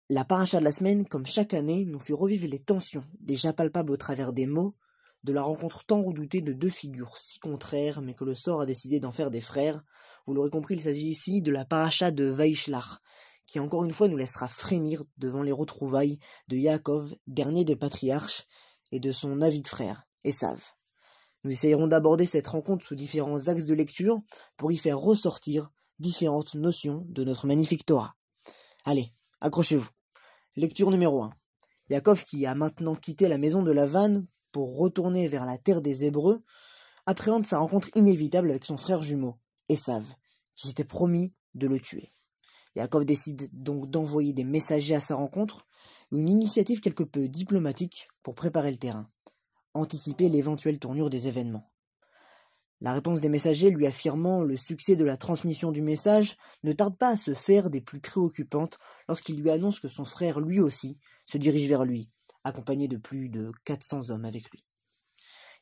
La paracha de la semaine, comme chaque année, nous fait revivre les tensions, déjà palpables au travers des mots, de la rencontre tant redoutée de deux figures si contraires, mais que le sort a décidé d'en faire des frères. Vous l'aurez compris, il s'agit ici de la paracha de Vaishlach, qui encore une fois nous laissera frémir devant les retrouvailles de Yaakov, dernier des patriarches, et de son avide frère, Esav. Nous essayerons d'aborder cette rencontre sous différents axes de lecture pour y faire ressortir différentes notions de notre magnifique Torah. Allez, accrochez-vous. Lecture numéro 1. Yaakov, qui a maintenant quitté la maison de Lavan pour retourner vers la terre des Hébreux, appréhende sa rencontre inévitable avec son frère jumeau, Esav, qui s'était promis de le tuer. Yaakov décide donc d'envoyer des messagers à sa rencontre, une initiative quelque peu diplomatique pour préparer le terrain, anticiper l'éventuelle tournure des événements. La réponse des messagers lui affirmant le succès de la transmission du message ne tarde pas à se faire des plus préoccupantes lorsqu'il lui annonce que son frère, lui aussi, se dirige vers lui, accompagné de plus de 400 hommes avec lui.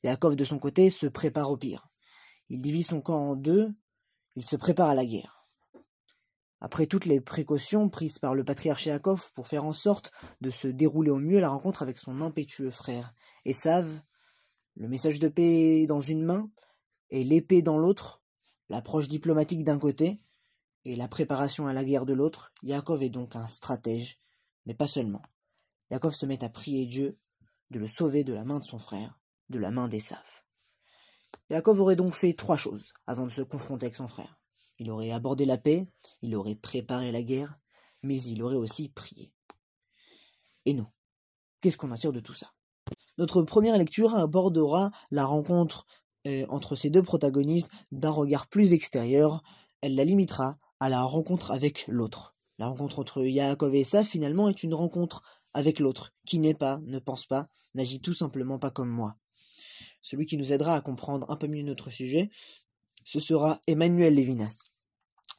Yaakov, de son côté, se prépare au pire. Il divise son camp en deux, il se prépare à la guerre. Après toutes les précautions prises par le patriarche Yaakov pour faire en sorte de se dérouler au mieux la rencontre avec son impétueux frère Esav, le message de paix dans une main et l'épée dans l'autre, l'approche diplomatique d'un côté et la préparation à la guerre de l'autre, Yaakov est donc un stratège, mais pas seulement. Yaakov se met à prier Dieu de le sauver de la main de son frère, de la main d'Esav. Yaakov aurait donc fait 3 choses avant de se confronter avec son frère. Il aurait abordé la paix, il aurait préparé la guerre, mais il aurait aussi prié. Et nous, qu'est-ce qu'on en tire de tout ça? Notre première lecture abordera la rencontre entre ces deux protagonistes d'un regard plus extérieur. Elle la limitera à la rencontre avec l'autre. La rencontre entre Yaakov et Esav, finalement, est une rencontre avec l'autre, qui n'est pas, ne pense pas, n'agit tout simplement pas comme moi. Celui qui nous aidera à comprendre un peu mieux notre sujet, ce sera Emmanuel Levinas.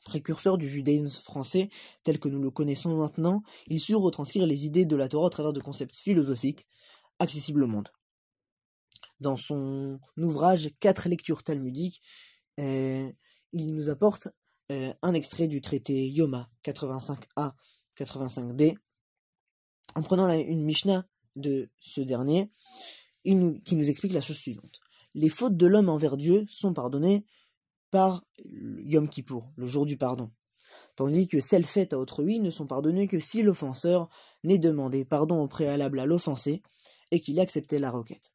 Précurseur du judaïsme français tel que nous le connaissons maintenant, il sut retranscrire les idées de la Torah au travers de concepts philosophiques accessibles au monde. Dans son ouvrage 4 lectures talmudiques, il nous apporte un extrait du traité Yoma 85a, 85b. En prenant une Mishnah de ce dernier, qui nous explique la chose suivante. Les fautes de l'homme envers Dieu sont pardonnées par Yom Kippour, le jour du pardon, tandis que celles faites à autrui ne sont pardonnées que si l'offenseur n'ait demandé pardon au préalable à l'offensé et qu'il ait accepté la requête.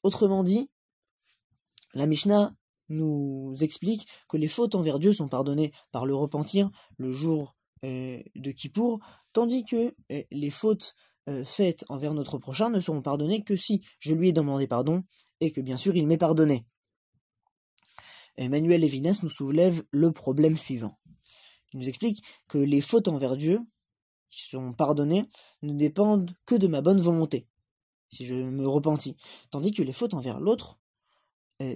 Autrement dit, la Mishnah nous explique que les fautes envers Dieu sont pardonnées par le repentir le jour de Kippour, tandis que les fautes faites envers notre prochain ne seront pardonnées que si je lui ai demandé pardon et que bien sûr il m'est pardonné. Emmanuel Levinas nous soulève le problème suivant. Il nous explique que les fautes envers Dieu, qui sont pardonnées, ne dépendent que de ma bonne volonté, si je me repentis, tandis que les fautes envers l'autre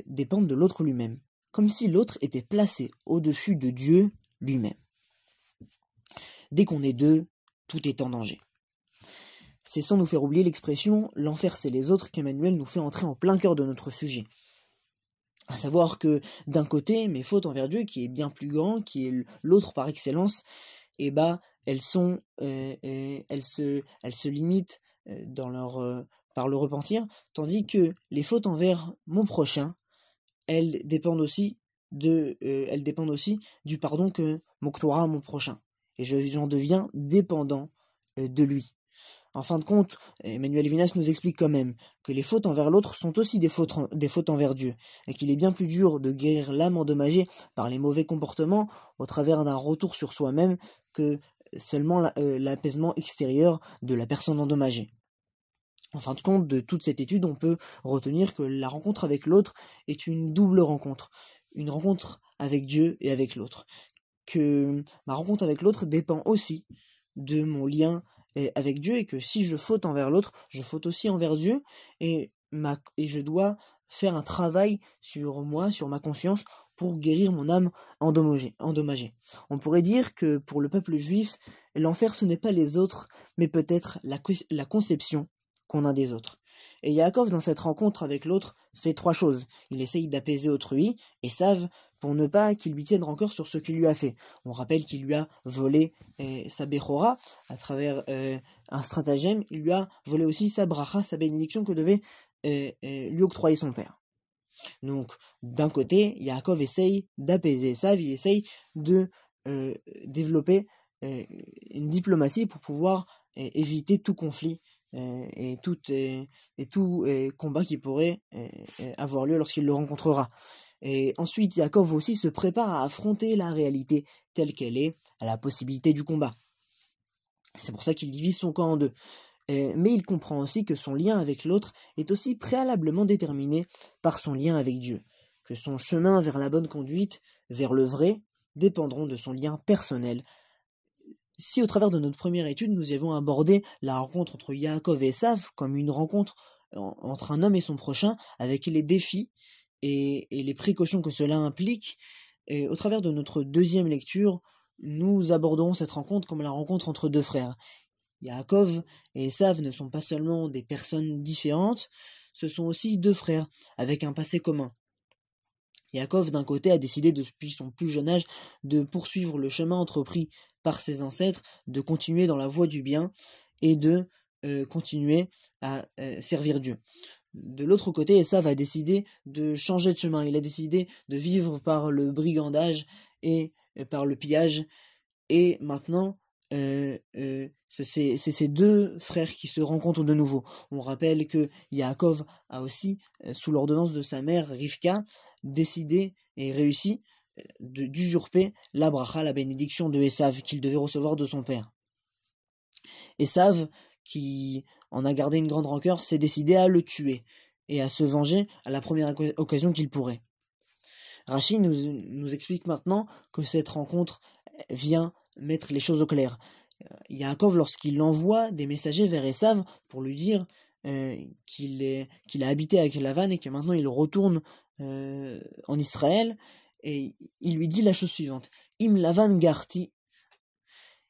dépendent de l'autre lui-même, comme si l'autre était placé au-dessus de Dieu lui-même. Dès qu'on est deux, tout est en danger. C'est sans nous faire oublier l'expression « l'enfer c'est les autres » qu'Emmanuel nous fait entrer en plein cœur de notre sujet. À savoir que d'un côté, mes fautes envers Dieu, qui est bien plus grand, qui est l'autre par excellence, elles se limitent par le repentir, tandis que les fautes envers mon prochain, elles dépendent aussi du pardon que m'octroiera mon prochain, et j'en deviens dépendant de lui. En fin de compte, Emmanuel Levinas nous explique quand même que les fautes envers l'autre sont aussi des fautes envers Dieu, et qu'il est bien plus dur de guérir l'âme endommagée par les mauvais comportements au travers d'un retour sur soi-même que seulement l'apaisement extérieur de la personne endommagée. En fin de compte, de toute cette étude, on peut retenir que la rencontre avec l'autre est une double rencontre, une rencontre avec Dieu et avec l'autre, que ma rencontre avec l'autre dépend aussi de mon lien avec Dieu, et que si je faute envers l'autre, je faute aussi envers Dieu, et je dois faire un travail sur moi, sur ma conscience, pour guérir mon âme endommagée. On pourrait dire que pour le peuple juif, l'enfer ce n'est pas les autres, mais peut-être la conception qu'on a des autres. Et Yaakov, dans cette rencontre avec l'autre, fait 3 choses. Il essaye d'apaiser autrui, Esav, pour ne pas qu'il lui tienne rancœur sur ce qu'il lui a fait. On rappelle qu'il lui a volé sa Bechora à travers un stratagème. Il lui a volé aussi sa bracha, sa bénédiction que devait lui octroyer son père. Donc, d'un côté, Yaakov essaye d'apaiser Esav, il essaye de développer une diplomatie pour pouvoir éviter tout conflit et tout combat qui pourrait avoir lieu lorsqu'il le rencontrera. Et ensuite, Yaakov aussi se prépare à affronter la réalité telle qu'elle est, à la possibilité du combat. C'est pour ça qu'il divise son camp en deux. Mais il comprend aussi que son lien avec l'autre est aussi préalablement déterminé par son lien avec Dieu, que son chemin vers la bonne conduite, vers le vrai, dépendront de son lien personnel. Si au travers de notre première étude, nous y avons abordé la rencontre entre Yaakov et Esav comme une rencontre entre un homme et son prochain, avec les défis et les précautions que cela implique, et au travers de notre deuxième lecture, nous aborderons cette rencontre comme la rencontre entre deux frères. Yaakov et Esav ne sont pas seulement des personnes différentes, ce sont aussi deux frères, avec un passé commun. Yaakov, d'un côté, a décidé depuis son plus jeune âge de poursuivre le chemin entrepris par ses ancêtres, de continuer dans la voie du bien et de continuer à servir Dieu. De l'autre côté, Esav a décidé de changer de chemin, il a décidé de vivre par le brigandage et par le pillage, et maintenant, c'est ces deux frères qui se rencontrent de nouveau. On rappelle que Yaakov a aussi, sous l'ordonnance de sa mère Rivka, décidé et réussi d'usurper la bracha, la bénédiction de Esav, qu'il devait recevoir de son père. Esav, qui en a gardé une grande rancœur, s'est décidé à le tuer et à se venger à la première occasion qu'il pourrait. Rashi nous explique maintenant que cette rencontre vient mettre les choses au clair. Yaakov, lorsqu'il envoie des messagers vers Esav pour lui dire qu'il a habité avec Lavan et que maintenant il retourne en Israël, et il lui dit la chose suivante: Im Lavan Garti,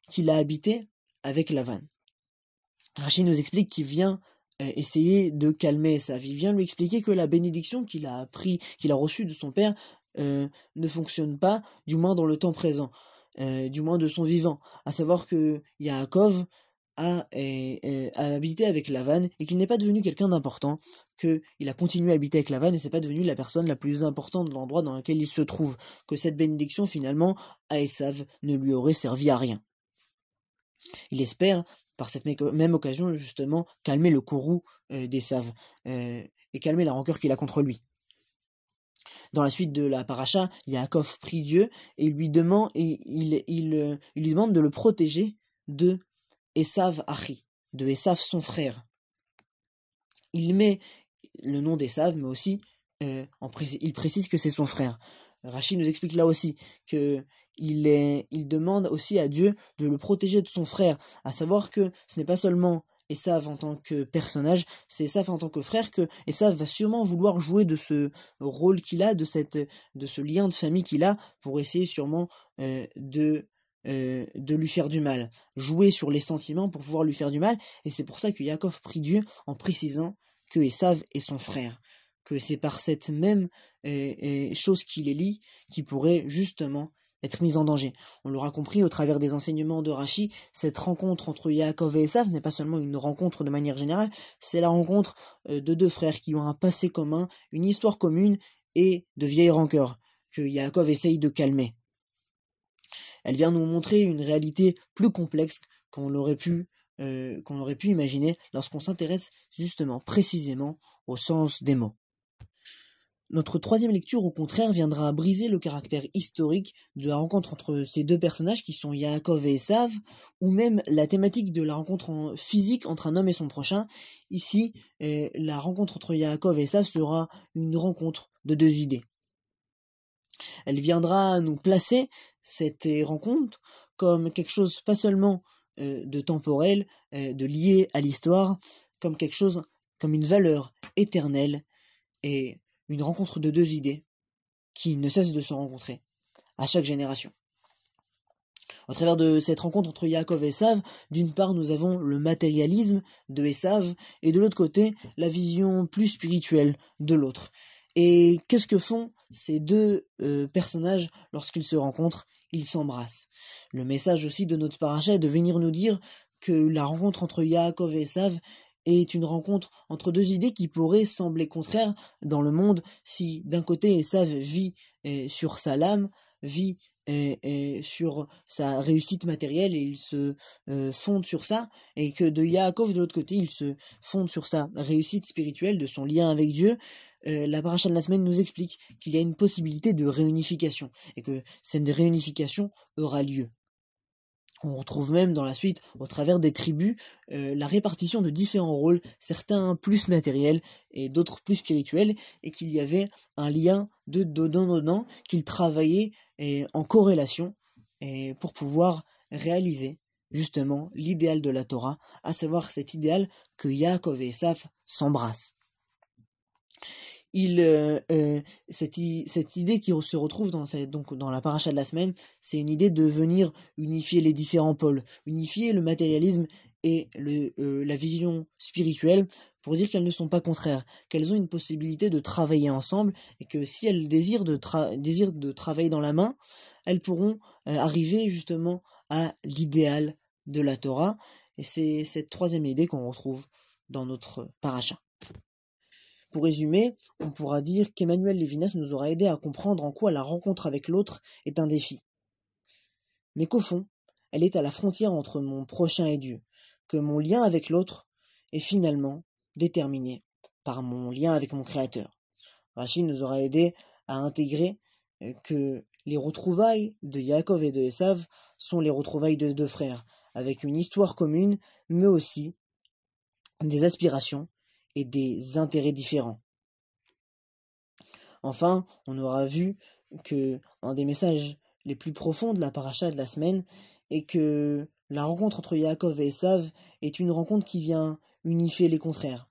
qu'il a habité avec Lavan. Rashi nous explique qu'il vient essayer de calmer Esav. Il vient lui expliquer que la bénédiction qu'il a reçue de son père ne fonctionne pas, du moins dans le temps présent, du moins de son vivant, à savoir que Yaakov a habité avec Lavan et qu'il n'est pas devenu quelqu'un d'important, qu'il a continué à habiter avec Lavan et c'est pas devenu la personne la plus importante de l'endroit dans lequel il se trouve, que cette bénédiction finalement à Esav ne lui aurait servi à rien. Il espère, par cette même occasion, justement, calmer le courroux d'Esav et calmer la rancœur qu'il a contre lui. Dans la suite de la paracha, Yaakov prie Dieu et il lui demande de le protéger de Esav Achi, de Esav son frère. Il met le nom d'Esav, mais aussi il précise que c'est son frère. Rashi nous explique là aussi que il demande aussi à Dieu de le protéger de son frère, à savoir que ce n'est pas seulement Esav en tant que personnage, c'est Esav en tant que frère que Esav va sûrement vouloir jouer de ce rôle qu'il a, de ce lien de famille qu'il a, pour essayer sûrement de lui faire du mal, jouer sur les sentiments pour pouvoir lui faire du mal, et c'est pour ça que Yaakov prie Dieu en précisant que Esav est son frère, que c'est par cette même chose qui les lie qui pourrait justement être mise en danger. On l'aura compris au travers des enseignements de Rashi, cette rencontre entre Yaakov et Esav n'est pas seulement une rencontre de manière générale, c'est la rencontre de deux frères qui ont un passé commun, une histoire commune et de vieilles rancœurs que Yaakov essaye de calmer. Elle vient nous montrer une réalité plus complexe qu'on l'aurait pu imaginer lorsqu'on s'intéresse justement précisément au sens des mots. Notre troisième lecture, au contraire, viendra briser le caractère historique de la rencontre entre ces deux personnages qui sont Yaakov et Esav, ou même la thématique de la rencontre physique entre un homme et son prochain. Ici, la rencontre entre Yaakov et Esav sera une rencontre de deux idées. Elle viendra nous placer cette rencontre comme quelque chose pas seulement de temporel, de lié à l'histoire, comme quelque chose, comme une valeur éternelle et une rencontre de deux idées qui ne cessent de se rencontrer à chaque génération. Au travers de cette rencontre entre Yaakov et Esav, d'une part nous avons le matérialisme de Esav et de l'autre côté la vision plus spirituelle de l'autre. Et qu'est-ce que font ces deux personnages lorsqu'ils se rencontrent? Ils s'embrassent. Le message aussi de notre paracha est de venir nous dire que la rencontre entre Yaakov et Esav est une rencontre entre deux idées qui pourraient sembler contraires dans le monde si d'un côté Esav vit sur sa lame, vit sur sa réussite matérielle et il se fonde sur ça, et que de Yaakov de l'autre côté il se fonde sur sa réussite spirituelle, de son lien avec Dieu. La paracha de la semaine nous explique qu'il y a une possibilité de réunification et que cette réunification aura lieu. On retrouve même dans la suite, au travers des tribus, la répartition de différents rôles, certains plus matériels et d'autres plus spirituels, et qu'il y avait un lien de donnant-donnant, qu'ils travaillaient en corrélation pour pouvoir réaliser justement l'idéal de la Torah, à savoir cet idéal que Yaakov et Esav s'embrassent. Cette idée qui se retrouve dans la paracha de la semaine, c'est une idée de venir unifier les différents pôles, unifier le matérialisme et la vision spirituelle, pour dire qu'elles ne sont pas contraires, qu'elles ont une possibilité de travailler ensemble, et que si elles désirent de travailler dans la main, elles pourront arriver justement à l'idéal de la Torah, et c'est cette troisième idée qu'on retrouve dans notre paracha. Pour résumer, on pourra dire qu'Emmanuel Levinas nous aura aidé à comprendre en quoi la rencontre avec l'autre est un défi, mais qu'au fond, elle est à la frontière entre mon prochain et Dieu, que mon lien avec l'autre est finalement déterminé par mon lien avec mon Créateur. Rachid nous aura aidé à intégrer que les retrouvailles de Yaakov et de Esav sont les retrouvailles de deux frères, avec une histoire commune, mais aussi des aspirations et des intérêts différents. Enfin, on aura vu que un des messages les plus profonds de la paracha de la semaine est que la rencontre entre Yaakov et Esav est une rencontre qui vient unifier les contraires,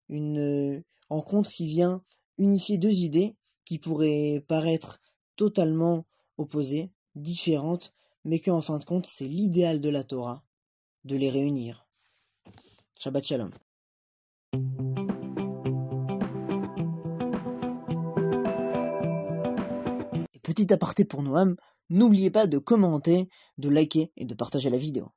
une rencontre qui vient unifier deux idées qui pourraient paraître totalement opposées, différentes, mais qu'en fin de compte, c'est l'idéal de la Torah de les réunir. Shabbat Shalom. Petit aparté pour Noam, n'oubliez pas de commenter, de liker et de partager la vidéo.